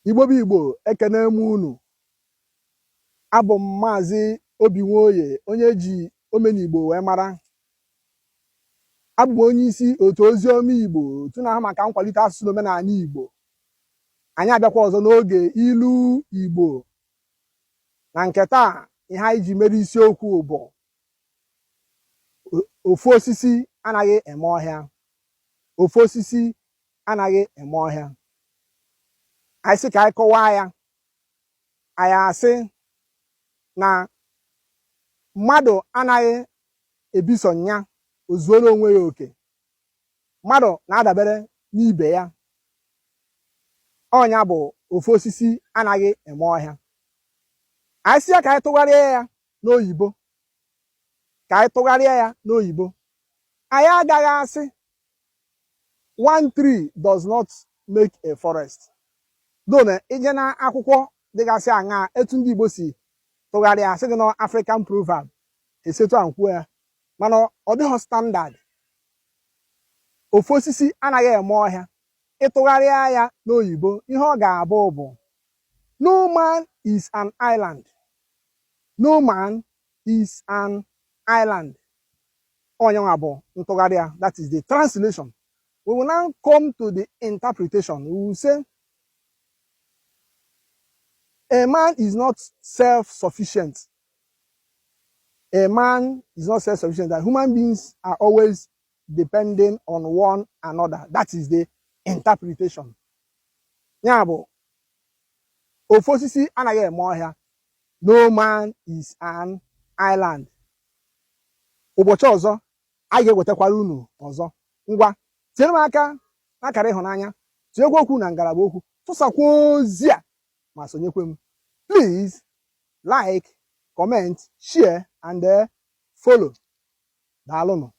Igbo bụ Igbo, ekene m unu. Abụ m Maazị Obinwoye, onye ji omenigbo wee mara. Abụ m onye isi otu oziọma Igbo, otu na-ahụ maka nkwalite asụsụ na omenala Igbo. Anyị abịakwa ọzọ n'oge ilu Igbo. Na nke taa, ihe anyị ji mere isiokwu bụ ofu osisi anaghị eme ọhịa. Ofu osisi anaghị eme ọhịa. Anyị sị ka anyị kọwaa ya. Anyị asị na mmadụ anaghị ebiso nya ozuoro onwe ya oke. Mmadụ na-adabere n'ibe ya. Ọnya bụ ofu osisi anaghị eme ọhịa. Anyị sị ya ka anyị tụgharịa ya n'oyibo. Ka anyị tụgharịa ya n'oyibo. Anyị agaghị asị one tree does not make a forest. Dona ije na akwụkwọ dịgasị aṅaa etu ndị Igbo si tụgharịa sị gị na African Proverb esetu a nkwuo ya, mana ọ dịghị standard. Ofu osisi anaghị eme ọhịa. Ịtụgharịa ya n'oyibo, ihe ọ ga-abụ bụ no man is an island. No man is an island. Onyenwa bụ ntụgharịa. That is the translation. We will now come to the interpretation. We will say a man is not self-sufficient. A man is not self-sufficient. That human beings are always depending on one another. That is the interpretation. Ya bụ ofu osisi anaghị eme ọhịa. No man is an island. Ụbọchị ọzọ anyị ga-ewetakwara unu ọzọ. Ngwa tinyere m aka n'akara ịhụnanya, tinyekwa okwu na ngalaba okwu, tụsakwa ozi a ma sonyekwe m. Please like, comment, share and follow. Daalụnụ.